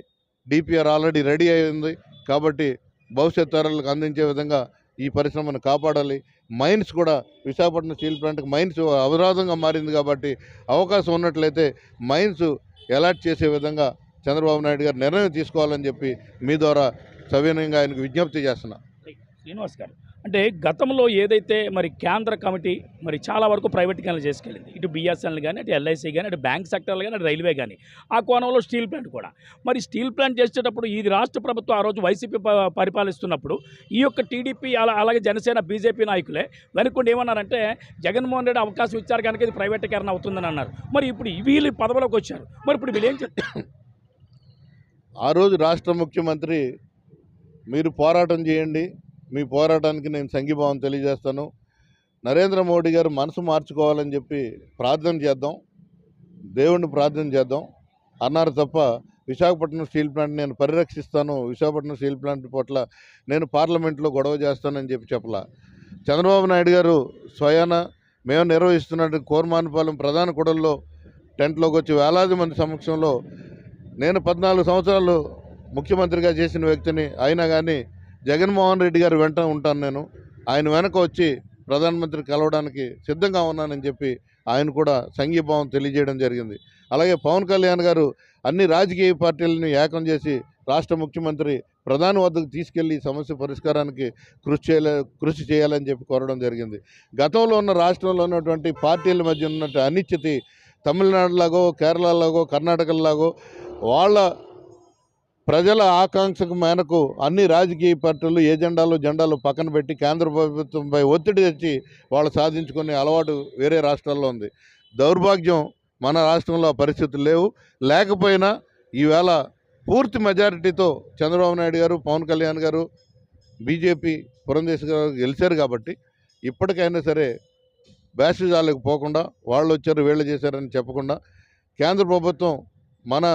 డిపిఆర్ ఆల్రెడీ రెడీ అయింది కాబట్టి భవిష్యత్ తరాలకు అందించే విధంగా ఈ పరిశ్రమను కాపాడాలి. మైన్స్ కూడా విశాఖపట్నం స్టీల్ ప్లాంట్కి మైన్స్ అవరోధంగా మారింది కాబట్టి అవకాశం ఉన్నట్లయితే మైన్స్ అలాట్ చేసే విధంగా చంద్రబాబు నాయుడు గారు నిర్ణయం తీసుకోవాలని చెప్పి మీ ద్వారా సవినయంగా ఆయనకు విజ్ఞప్తి చేస్తున్నా. శ్రీనివాస్ గారు, అంటే గతంలో ఏదైతే మరి కేంద్ర కమిటీ మరి చాలా వరకు ప్రైవేటీకరణ చేసుకెళ్ళింది, ఇటు బిఎస్ఎన్ఎల్ కానీ, అటు ఎల్ఐసి కానీ, అటు బ్యాంక్ సెక్టర్లు కానీ, అటు రైల్వే కానీ, ఆ కోణంలో స్టీల్ ప్లాంట్ కూడా మరి స్టీల్ ప్లాంట్ చేసేటప్పుడు ఇది రాష్ట్ర ప్రభుత్వం ఆ రోజు వైసీపీ పరిపాలిస్తున్నప్పుడు ఈ యొక్క టీడీపీ అలాగే జనసేన బీజేపీ నాయకులే వెనుకొండి ఏమన్నారంటే జగన్మోహన్ రెడ్డి అవకాశం ఇచ్చారు కనుక ఇది ప్రైవేటీకరణ అవుతుందని అన్నారు. మరి ఇప్పుడు వీళ్ళు పదవిలోకి వచ్చారు, మరి ఇప్పుడు వీళ్ళు ఏం చెప్తారు? ఆ రోజు రాష్ట్ర ముఖ్యమంత్రి మీరు పోరాటం చేయండి, మీ పోరాటానికి నేను సంఘీభావం తెలియజేస్తాను, నరేంద్ర మోడీ గారు మనసు మార్చుకోవాలని చెప్పి ప్రార్థన చేద్దాం, దేవుణ్ణి ప్రార్థన చేద్దాం అన్నారు తప్ప విశాఖపట్నం స్టీల్ ప్లాంట్ నేను పరిరక్షిస్తాను, విశాఖపట్నం స్టీల్ ప్లాంట్ పట్ల నేను పార్లమెంట్లో గొడవ చేస్తానని చెప్పి చెప్పలా. చంద్రబాబు నాయుడు గారు స్వయాన మేము నిర్వహిస్తున్న కోరమానపాలెం ప్రధాన కూడల్లో టెంట్లోకి వచ్చి వేలాది మంది సమక్షంలో నేను 14 సంవత్సరాలు ముఖ్యమంత్రిగా చేసిన వ్యక్తిని, అయినా కానీ జగన్మోహన్ రెడ్డి గారు వెంట ఉంటాను, నేను ఆయన వెనక వచ్చి ప్రధానమంత్రి కలవడానికి సిద్ధంగా ఉన్నానని చెప్పి ఆయన కూడా సంఘీభావం తెలియజేయడం జరిగింది. అలాగే పవన్ కళ్యాణ్ గారు అన్ని రాజకీయ పార్టీలను ఏకం చేసి రాష్ట్ర ముఖ్యమంత్రి ప్రధాని వద్దకు తీసుకెళ్లి సమస్య పరిష్కారానికి కృషి చేయాలని చెప్పి కోరడం జరిగింది. గతంలో ఉన్న రాష్ట్రంలో ఉన్నటువంటి పార్టీల మధ్య ఉన్నట్టు అనిశ్చితి తమిళనాడులాగో, కేరళలాగో, కర్ణాటకలాగో వాళ్ళ ప్రజల ఆకాంక్షకు మేరకు అన్ని రాజకీయ పార్టీలు జెండాలు పక్కన పెట్టి కేంద్ర ప్రభుత్వంపై ఒత్తిడి తెచ్చి వాళ్ళు సాధించుకునే అలవాటు వేరే రాష్ట్రాల్లో ఉంది. దౌర్భాగ్యం మన రాష్ట్రంలో ఆ పరిస్థితులు లేవు. లేకపోయినా ఈవేళ పూర్తి మెజారిటీతో చంద్రబాబు నాయుడు గారు, పవన్ కళ్యాణ్ గారు, బీజేపీ పురంధేశ్వరి గారు గెలిచారు కాబట్టి ఇప్పటికైనా సరే బ్యాసిజాలకు పోకుండా వాళ్ళు వచ్చారు వీళ్ళు చేశారని చెప్పకుండా కేంద్ర ప్రభుత్వం మన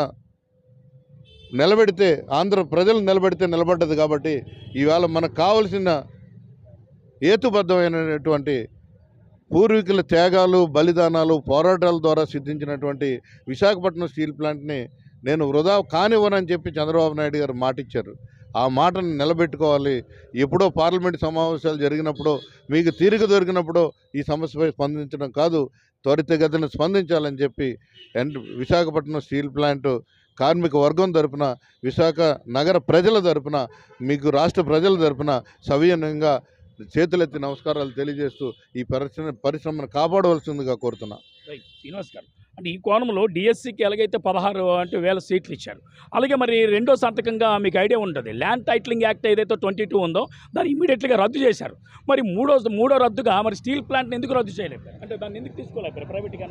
నిలబెడితే ఆంధ్ర ప్రజలు నిలబడ్డది కాబట్టి ఈవేళ మనకు కావలసిన హేతుబద్ధమైనటువంటి పూర్వీకుల త్యాగాలు, బలిదానాలు, పోరాటాల ద్వారా సిద్ధించినటువంటి విశాఖపట్నం స్టీల్ ప్లాంట్ని నేను వృధా కానివ్వనని చెప్పి చంద్రబాబు నాయుడు గారు మాట ఇచ్చారు. ఆ మాటను నిలబెట్టుకోవాలి. ఎప్పుడో పార్లమెంట్ సమావేశాలు జరిగినప్పుడో, మీకు తీరిక దొరికినప్పుడో ఈ సమస్యపై స్పందించడం కాదు, త్వరితగతిన స్పందించాలని చెప్పి విశాఖపట్నం స్టీల్ ప్లాంట్ కార్మిక వర్గం తరపున, విశాఖ నగర ప్రజల తరపున, మీకు రాష్ట్ర ప్రజల తరపున సవినయంగా చేతులెత్తి నమస్కారాలు తెలియజేస్తూ ఈ పరిశ్రమను కాపాడవలసిందిగా కోరుతున్నా. శ్రీనివాస్ గారు, అంటే ఈ కోణంలో డిఎస్సికి ఎలాగైతే 16,000 సీట్లు ఇచ్చారు, అలాగే మరి రెండో సంతకంగా మీకు ఐడియా ఉంటుంది, ల్యాండ్ టైటిలింగ్ యాక్ట్ ఏదైతే 22 ఉందో దాన్ని ఇమీడియట్గా రద్దు చేశారు. మరి మూడో రద్దుగా మరి స్టీల్ ప్లాంట్ని ఎందుకు రద్దు చేయలేపారు, అంటే దాన్ని ఎందుకు తీసుకోలేపారు ప్రైవేట్గా?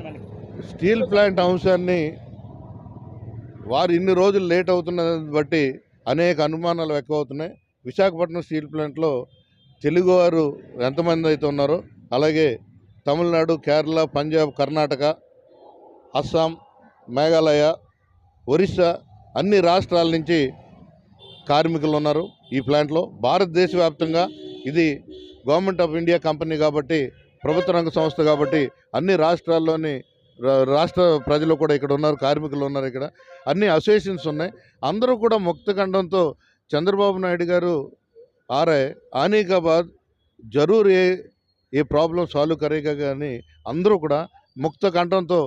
స్టీల్ ప్లాంట్ అంశాన్ని వారు ఇన్ని రోజులు లేట్ అవుతున్నదాన్ని బట్టి అనేక అనుమానాలు ఎక్కువవుతున్నాయి. విశాఖపట్నం స్టీల్ ప్లాంట్లో తెలుగువారు ఎంతమంది అయితే ఉన్నారో, అలాగే తమిళనాడు, కేరళ, పంజాబ్, కర్ణాటక, అస్సాం, మేఘాలయ, ఒరిస్సా అన్ని రాష్ట్రాల నుంచి కార్మికులు ఉన్నారు ఈ ప్లాంట్లో. భారతదేశ వ్యాప్తంగా ఇది గవర్నమెంట్ ఆఫ్ ఇండియా కంపెనీ కాబట్టి, ప్రభుత్వ రంగ సంస్థ కాబట్టి అన్ని రాష్ట్రాల్లోని రాష్ట్ర ప్రజలు కూడా ఇక్కడ ఉన్నారు, కార్మికులు ఉన్నారు. ఇక్కడ అన్ని అసోసియేషన్స్ ఉన్నాయి. అందరూ కూడా ముక్తఖండంతో చంద్రబాబు నాయుడు గారు आ रहा है, आने के बाद जरूर ये प्रॉब्लम सॉल्व करेगा కానీ అందరూ కూడా ముక్త కంఠంతో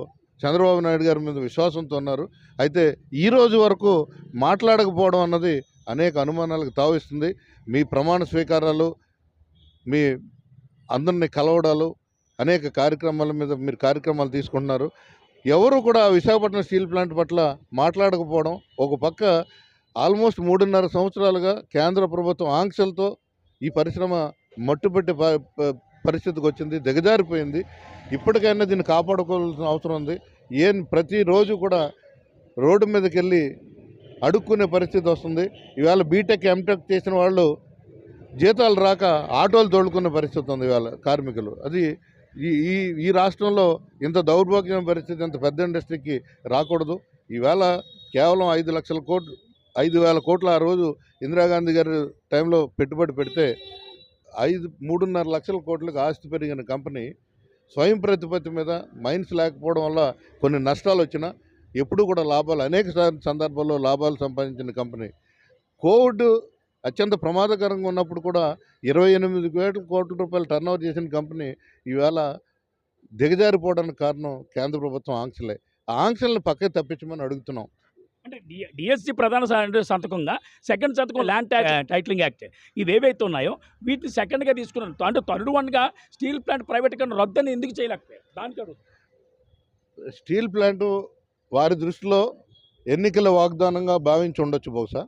చంద్రబాబు నాయుడు గారి మీద విశ్వాసంతో ఉన్నారు. అయితే ఈ రోజు వరకు మాట్లాడకపోవడం అన్నది అనేక అనుమానాలకు తావిస్తుంది. మీ ప్రమాణ స్వీకారాలు, మీ అందరిని కలవడాలు, అనేక కార్యక్రమాల మీద మీరు కార్యక్రమాలు తీసుకుంటున్నారు. ఎవరు కూడా విశాఖపట్నం స్టీల్ ప్లాంట్ పట్ల మాట్లాడకపోవడం, ఒక పక్క ఆల్మోస్ట్ 3.5 సంవత్సరాలుగా కేంద్ర ప్రభుత్వం ఆంక్షలతో ఈ పరిశ్రమ మట్టుపెట్టే పరిస్థితికి వచ్చింది, దిగజారిపోయింది. ఇప్పటికైనా దీన్ని కాపాడుకోవాల్సిన అవసరం ఉంది. ప్రతిరోజు కూడా రోడ్డు మీదకి వెళ్ళి అడుక్కునే పరిస్థితి వస్తుంది. ఇవాళ బీటెక్, ఎంటెక్ చేసిన వాళ్ళు జీతాలు రాక ఆటోలు తోడుకునే పరిస్థితి ఉంది ఇవాళ కార్మికులు. అది ఈ రాష్ట్రంలో ఇంత దౌర్భాగ్యమైన పరిస్థితి ఇంత పెద్ద ఇండస్ట్రీకి రాకూడదు. ఈవేళ కేవలం 5,000 కోట్ల ఆ రోజు ఇందిరాగాంధీ గారి టైంలో పెట్టుబడి పెడితే 3.5 లక్షల కోట్లకు ఆస్తి పెరిగిన కంపెనీ స్వయం ప్రతిపత్తి మీద మైన్స్ లేకపోవడం వల్ల కొన్ని నష్టాలు వచ్చినా ఎప్పుడూ కూడా లాభాలు, అనేక సందర్భాల్లో లాభాలు సంపాదించిన కంపెనీ. కోవిడ్ అత్యంత ప్రమాదకరంగా ఉన్నప్పుడు కూడా 28,000 కోట్ల రూపాయలు టర్నోవర్ చేసిన కంపెనీ ఈవేళ దిగజారిపోవడానికి కారణం కేంద్ర ప్రభుత్వం ఆంక్షలే. ఆ ఆంక్షలను పక్కకి తప్పించమని అడుగుతున్నాం. అంటే డిఎస్సి ప్రధాన సంతకంగా సెకండ్ సంతకం ల్యాండ్ టైటిలింగ్ యాక్ట్ ఇవేవైతే ఉన్నాయో వీటిని సెకండ్గా తీసుకున్నారు. అంటే థర్డ్ వన్గా స్టీల్ ప్లాంట్ ప్రైవేటీకరణ రద్దని ఎందుకు చేయలేకపోయారు దానికి అడుగు. స్టీల్ ప్లాంట్ వారి దృష్టిలో ఎన్నికల వాగ్దానంగా భావించి ఉండొచ్చు బహుశా.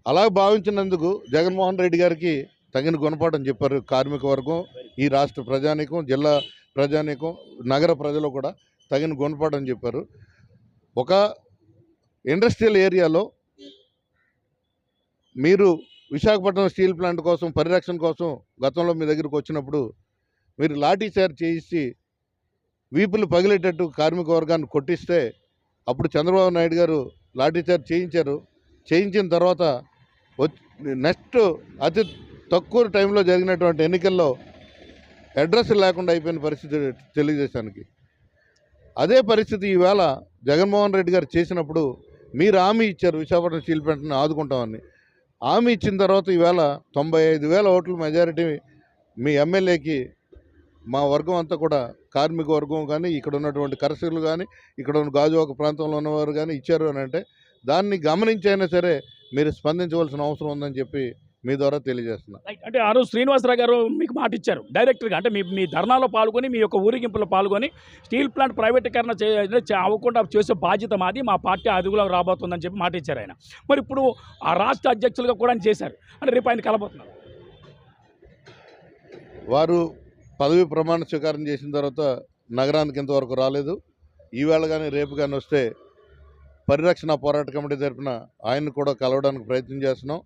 అలా భావించినందుకు జగన్మోహన్ రెడ్డి గారికి తగిన గుణపాఠం చెప్పారు కార్మిక వర్గం, ఈ రాష్ట్ర ప్రజానీకం, జిల్లా ప్రజానీకం, నగర ప్రజలు కూడా తగిన గుణపాఠం చెప్పారు. ఒక ఇండస్ట్రియల్ ఏరియాలో మీరు విశాఖపట్నం స్టీల్ ప్లాంట్ కోసం, పరిరక్షణ కోసం గతంలో మీ దగ్గరికి వచ్చినప్పుడు మీరు లాఠీ చార్జ్ చేసి వీపులు పగిలేటట్టు కార్మిక వర్గాన్ని కొట్టిస్తే అప్పుడు చంద్రబాబు నాయుడు గారు లాఠీ చార్జ్ చేయించారు. చేయించిన తర్వాత నెక్స్ట్ అతి తక్కువ టైంలో జరిగినటువంటి ఎన్నికల్లో అడ్రస్ లేకుండా అయిపోయిన పరిస్థితి తెలుగుదేశానికి. అదే పరిస్థితి ఈవేళ జగన్మోహన్ రెడ్డి గారు చేసినప్పుడు మీరు హామీ ఇచ్చారు విశాఖపట్నం స్టీల్ ప్లాంట్ని ఆదుకుంటామని. హామీ ఇచ్చిన తర్వాత ఈవేళ 95,000 ఓట్ల మెజారిటీ మీ ఎమ్మెల్యేకి మా వర్గం అంతా కూడా, కార్మిక వర్గం కానీ, ఇక్కడ ఉన్నటువంటి కర్షకులు కానీ, ఇక్కడ ఉన్న గాజువాక ప్రాంతంలో ఉన్నవారు కానీ ఇచ్చారు అని అంటే దాన్ని గమనించైనా సరే మీరు స్పందించవలసిన అవసరం ఉందని చెప్పి మీ ద్వారా తెలియజేస్తున్నా. అంటే ఆ రోజు శ్రీనివాసరావు గారు మీకు మాట ఇచ్చారు డైరెక్ట్గా, అంటే మీ ధర్నాలో పాల్గొని, మీ యొక్క ఊరేగింపులో పాల్గొని స్టీల్ ప్లాంట్ ప్రైవేటీకరణ అవ్వకుండా చేసే బాధ్యత మాది, మా పార్టీ అదుగులో రాబోతుందని చెప్పి మాట ఇచ్చారు ఆయన. మరి ఇప్పుడు ఆ రాష్ట్ర అధ్యక్షులుగా కూడా చేశారు, అంటే రేపు ఆయన కలబోతున్నారు. వారు పదవి ప్రమాణ స్వీకారం చేసిన తర్వాత నగరానికి ఇంతవరకు రాలేదు. ఈవేళ కానీ రేపు కానీ వస్తే పరిరక్షణ పోరాట కమిటీ తరఫున ఆయన్ని కూడా కలవడానికి ప్రయత్నం చేస్తున్నాం.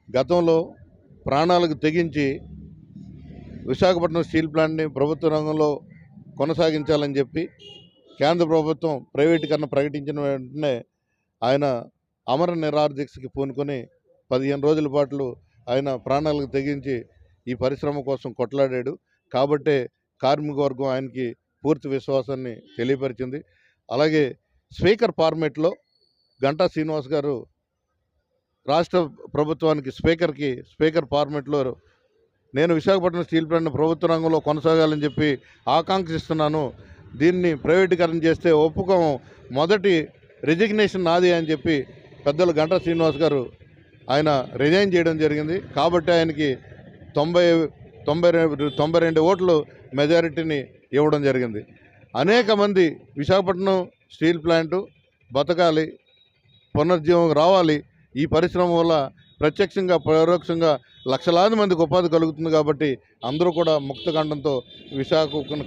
గతంలో ప్రాణాలకు తెగించి విశాఖపట్నం స్టీల్ ప్లాంట్ని ప్రభుత్వ రంగంలో కొనసాగించాలని చెప్పి కేంద్ర ప్రభుత్వం ప్రైవేటీకరణ ప్రకటించిన వెంటనే ఆయన అమర నిరాహారదీక్షకి పూనుకొని 15 రోజుల పాటు ఆయన ప్రాణాలకు తెగించి ఈ పరిశ్రమ కోసం కొట్లాడాడు. కాబట్టే కార్మిక వర్గం ఆయనకి పూర్తి విశ్వాసాన్ని తెలియపరిచింది. అలాగే స్పీకర్ ఫార్మేట్లో గంటా శ్రీనివాస్ గారు రాష్ట్ర ప్రభుత్వానికి స్పీకర్ ఫార్మెట్లో నేను విశాఖపట్నం స్టీల్ ప్లాంట్ ప్రభుత్వ రంగంలో కొనసాగాలని చెప్పి ఆకాంక్షిస్తున్నాను, దీన్ని ప్రైవేటీకరణ చేస్తే ఒప్పుకోము, మొదటి రిజిగ్నేషన్ నాది అని చెప్పి పెద్దలు గంటా శ్రీనివాస్ గారు ఆయన రిజైన్ చేయడం జరిగింది. కాబట్టి ఆయనకి 92 ఓట్లు మెజారిటీని ఇవ్వడం జరిగింది. అనేక మంది విశాఖపట్నం స్టీల్ ప్లాంటు బతకాలి, పునర్జీవం రావాలి, ఈ పరిశ్రమ వల్ల ప్రత్యక్షంగా పరోక్షంగా లక్షలాది మందికి ఉపాధి కలుగుతుంది. కాబట్టి అందరూ కూడా ముక్తకంఠంతో విశాఖను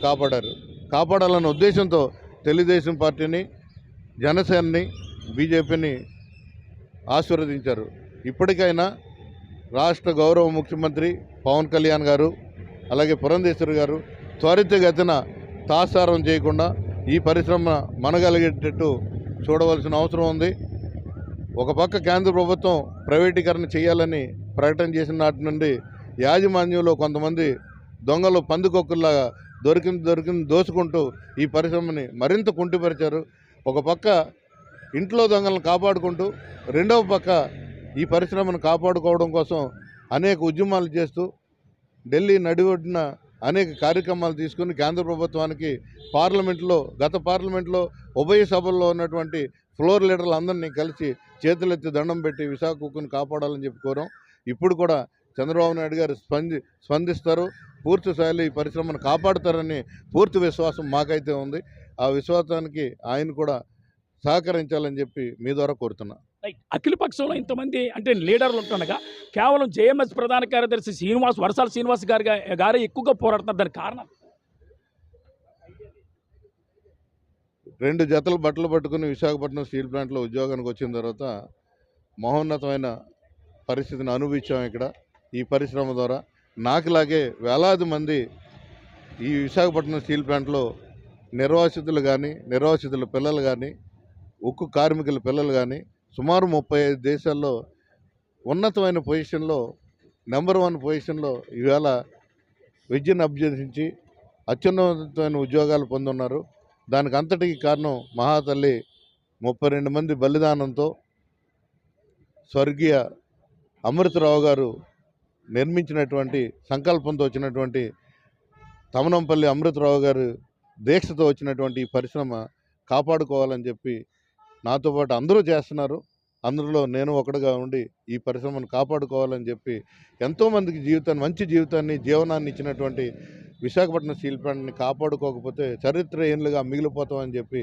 కాపాడాలన్న ఉద్దేశంతో తెలుగుదేశం పార్టీని, జనసేనని, బీజేపీని ఆశీర్వదించారు. ఇప్పటికైనా రాష్ట్ర గౌరవ ముఖ్యమంత్రి పవన్ కళ్యాణ్ గారు అలాగే పురంధేశ్వరి గారు త్వరితగతిన తాసారం చేయకుండా ఈ పరిశ్రమ మనగలిగేటట్టు చూడవలసిన అవసరం ఉంది. ఒక పక్క కేంద్ర ప్రభుత్వం ప్రైవేటీకరణ చేయాలని ప్రకటన చేసిన నాటి నుండి యాజమాన్యంలో కొంతమంది దొంగలు పందికొక్కుల్లాగా దొరికింది దోచుకుంటూ ఈ పరిశ్రమని మరింత కుంటిపరిచారు. ఒక పక్క ఇంట్లో దొంగలను కాపాడుకుంటూ రెండవ పక్క ఈ పరిశ్రమను కాపాడుకోవడం కోసం అనేక ఉద్యమాలు చేస్తూ ఢిల్లీ నడిఒడ్డున అనేక కార్యక్రమాలు తీసుకుని కేంద్ర ప్రభుత్వానికి గత పార్లమెంట్లో ఉభయ సభల్లో ఉన్నటువంటి ఫ్లోర్ లీడర్లు అందరినీ కలిసి చేతులెత్తి దండం పెట్టి విశాఖ ఉక్కుని కాపాడాలని చెప్పి కోరాం. ఇప్పుడు కూడా చంద్రబాబు నాయుడు గారు స్పందిస్తారు, పూర్తి స్థాయిలో ఈ పరిశ్రమను కాపాడుతారని పూర్తి విశ్వాసం మాకైతే ఉంది. ఆ విశ్వాసానికి ఆయన కూడా సహకరించాలని చెప్పి మీ ద్వారా కోరుతున్నా. అఖిలపక్షంలో ఇంతమంది అంటే లీడర్లు ఉంటుండగా కేవలం జేఎంఎస్ ప్రధాన కార్యదర్శి వర్సాల శ్రీనివాస్ గారు ఎక్కువగా పోరాడుతున్నారు. దానికి కారణం 2 జతలు బట్టలు పట్టుకుని విశాఖపట్నం స్టీల్ ప్లాంట్లో ఉద్యోగానికి వచ్చిన తర్వాత మహోన్నతమైన పరిస్థితిని అనుభవించాం. ఇక్కడ ఈ పరిశ్రమ ద్వారా నాకులాగే వేలాది మంది ఈ విశాఖపట్నం స్టీల్ ప్లాంట్లో నిర్వాసితులు కానీ, నిర్వాసితుల పిల్లలు కానీ, ఉక్కు కార్మికుల పిల్లలు కానీ సుమారు 35 దేశాల్లో ఉన్నతమైన పొజిషన్లో నెంబర్ 1 పొజిషన్లో ఈవేళ విద్యను అభ్యసించి అత్యున్నతమైన ఉద్యోగాలు పొందున్నారు. దానికి అంతటికి కారణం మహాతల్లి 32 మంది బలిదానంతో స్వర్గీయ అమృతరావు గారు నిర్మించినటువంటి సంకల్పంతో వచ్చినటువంటి తమనంపల్లి అమృతరావు గారు దీక్షతో వచ్చినటువంటి ఈ పరిశ్రమ కాపాడుకోవాలని చెప్పి నాతో పాటు అందరూ చేస్తున్నారు. అందులో నేను ఒకడుగా ఉండి ఈ పరిశ్రమను కాపాడుకోవాలని చెప్పి ఎంతోమందికి మంచి జీవనాన్ని ఇచ్చినటువంటి విశాఖపట్నం స్టీల్ ప్లాంట్ని కాపాడుకోకపోతే చరిత్ర ఏళ్ళుగా మిగిలిపోతామని చెప్పి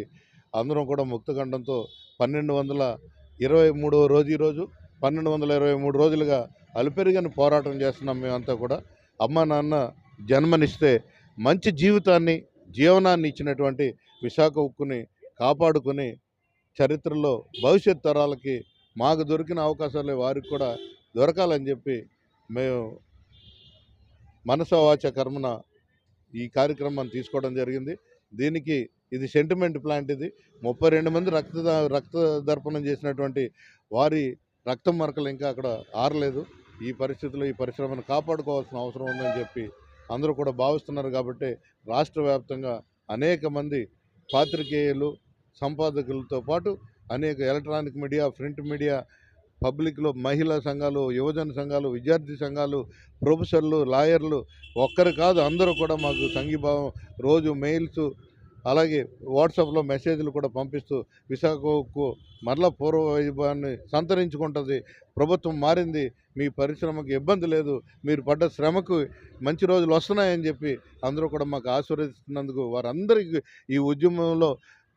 అందరం కూడా ముక్తకంఠంతో 1223వ రోజు ఈరోజు 1223 రోజులుగా అలుపెరుగని పోరాటం చేస్తున్నాం. మేమంతా కూడా అమ్మ నాన్న జన్మనిస్తే మంచి జీవనాన్ని ఇచ్చినటువంటి విశాఖ ఉక్కుని కాపాడుకొని చరిత్రలో భవిష్యత్ తరాలకి మాకు దొరికిన అవకాశాలే వారికి కూడా దొరకాలని చెప్పి మేము మనసా వాచ కర్మన ఈ కార్యక్రమాన్ని తీసుకోవడం జరిగింది. దీనికి ఇది సెంటిమెంట్ ప్లాంట్. ఇది 32 మంది రక్త దర్పణం చేసినటువంటి వారి రక్తం మరకలు ఇంకా అక్కడ ఆరలేదు. ఈ పరిస్థితుల్లో ఈ పరిశ్రమను కాపాడుకోవాల్సిన అవసరం ఉందని చెప్పి అందరూ కూడా భావిస్తున్నారు. కాబట్టి రాష్ట్ర వ్యాప్తంగా అనేక మంది పాత్రికేయులు, సంపాదకులతో పాటు అనేక ఎలక్ట్రానిక్ మీడియా, ప్రింట్ మీడియా, పబ్లిక్లో మహిళా సంఘాలు, యువజన సంఘాలు, విద్యార్థి సంఘాలు, ప్రొఫెసర్లు, లాయర్లు ఒక్కరు కాదు అందరూ కూడా మాకు సంఘీభావం రోజు మెయిల్స్ అలాగే వాట్సాప్లో మెసేజ్లు కూడా పంపిస్తూ విశాఖకు మరలా పూర్వ వైభవాన్ని సంతరించుకుంటుంది, ప్రభుత్వం మారింది, మీ పరిశ్రమకు ఇబ్బంది లేదు, మీరు పడ్డ శ్రమకు మంచి రోజులు వస్తున్నాయని చెప్పి అందరూ కూడా మాకు ఆశీర్వదిస్తున్నందుకు వారందరికీ ఈ ఉద్యమంలో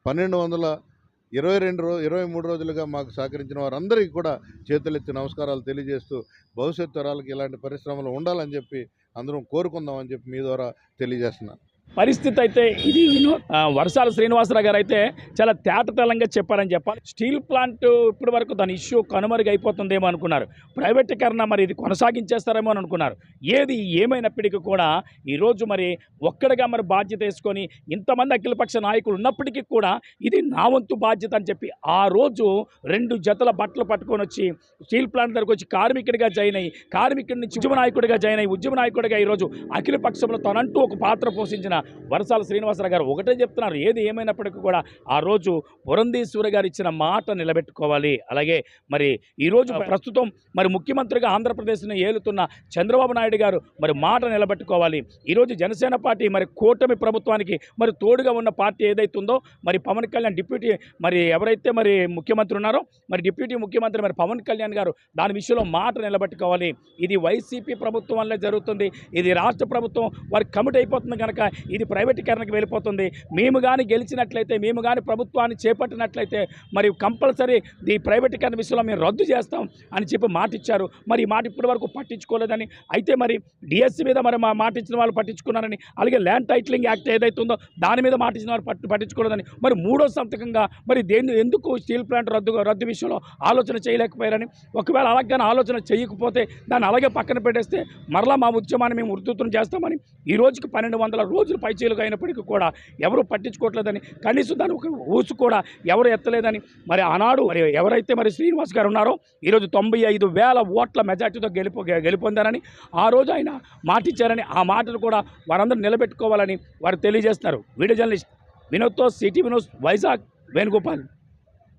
1223 రోజులుగా మాకు సహకరించిన వారందరికీ కూడా చేతులెత్తి నమస్కారాలు తెలియజేస్తూ భవిష్యత్ తరాలకు ఇలాంటి పరిశ్రమలు ఉండాలని చెప్పి అందరం కోరుకుందామని చెప్పి మీ ద్వారా తెలియజేస్తున్నాను. పరిస్థితి అయితే ఇది. వర్సాల శ్రీనివాసరావు గారు అయితే చాలా తేటతెల్లంగా చెప్పారని చెప్పాలి. స్టీల్ ప్లాంట్ ఇప్పటి వరకు దాని ఇష్యూ కనుమరుగైపోతుందేమో అనుకున్నారు, ప్రైవేటీకరణ మరి ఇది కొనసాగించేస్తారేమో అని అనుకున్నారు. ఏది ఏమైనప్పటికీ కూడా ఈరోజు మరి ఒక్కడిగా మరి బాధ్యత వేసుకొని ఇంతమంది అఖిలపక్ష నాయకులు ఉన్నప్పటికీ కూడా ఇది నా వంతు బాధ్యత అని చెప్పి ఆ రోజు 2 జతల బట్టలు పట్టుకొని వచ్చి స్టీల్ ప్లాంట్ దగ్గరకు వచ్చి కార్మికుడిగా జాయిన్ అయ్యి, కార్మికుడి నుంచి ఉద్యమ నాయకుడిగా జాయిన్ అయ్యి, ఉద్యమ నాయకుడిగా ఈరోజు అఖిలపక్షంలో తనంటూ ఒక పాత్ర పోషించిన వరసాల శ్రీనివాసరావు గారు ఒకటే చెప్తున్నారు, ఏది ఏమైనప్పటికీ కూడా ఆ రోజు పురంధేశ్వరి గారు ఇచ్చిన మాట నిలబెట్టుకోవాలి. అలాగే మరి ఈరోజు ప్రస్తుతం మరి ముఖ్యమంత్రిగా ఆంధ్రప్రదేశ్ని ఏలుతున్న చంద్రబాబు నాయుడు గారు మరి మాట నిలబెట్టుకోవాలి. ఈరోజు జనసేన పార్టీ మరి కూటమి ప్రభుత్వానికి మరి తోడుగా ఉన్న పార్టీ ఏదైతుందో మరి పవన్ కళ్యాణ్ డిప్యూటీ మరి ఎవరైతే మరి ముఖ్యమంత్రి ఉన్నారో మరి డిప్యూటీ ముఖ్యమంత్రి మరి పవన్ కళ్యాణ్ గారు దాని విషయంలో మాట నిలబెట్టుకోవాలి. ఇది వైసీపీ ప్రభుత్వం వల్లే జరుగుతుంది, ఇది రాష్ట్ర ప్రభుత్వం వారికి కమిట్ అయిపోతుంది కనుక ఇది ప్రైవేటీకరణకు వెళ్ళిపోతుంది. మేము కానీ గెలిచినట్లయితే, మేము కానీ ప్రభుత్వాన్ని చేపట్టినట్లయితే మరి కంపల్సరీ ఈ ప్రైవేటీకరణ విషయంలో మేము రద్దు చేస్తాం అని చెప్పి మాట ఇచ్చారు. మరి ఈ మాట ఇప్పటి వరకు పట్టించుకోలేదని, అయితే మరి డిఎస్సి మీద మరి మా మాట ఇచ్చిన వాళ్ళు పట్టించుకున్నారని, అలాగే ల్యాండ్ టైటిలింగ్ యాక్ట్ ఏదైతే ఉందో దాని మీద మాట ఇచ్చిన వాళ్ళు పట్టించుకోలేదని, మరి మూడో సంతకంగా మరి ఎందుకు స్టీల్ ప్లాంట్ రద్దు విషయంలో ఆలోచన చేయలేకపోయారని, ఒకవేళ అలాగే ఆలోచన చేయకపోతే దాన్ని అలాగే పక్కన పెట్టేస్తే మరలా మా ఉద్యమాన్ని మేము ఉధృతం చేస్తామని ఈ రోజుకి 1200 రోజులు పైచీలుగా అయినప్పటికీ కూడా ఎవరు పట్టించుకోవట్లేదని, కనీసం దాని ఒక ఊసు కూడా ఎవరు ఎత్తలేదని, మరి ఆనాడు మరి ఎవరైతే మరి శ్రీనివాస్ గారు ఉన్నారో ఈరోజు 95,000 ఓట్ల మెజార్టీతో గెలుపొందారని, ఆ రోజు ఆయన మాటిచ్చారని, ఆ మాటలు కూడా వారందరూ నిలబెట్టుకోవాలని వారు తెలియజేస్తున్నారు. వీడియో జర్నలిస్ట్ వినోద్తో సిటీ న్యూస్ వైజాగ్ వేణుగోపాల్.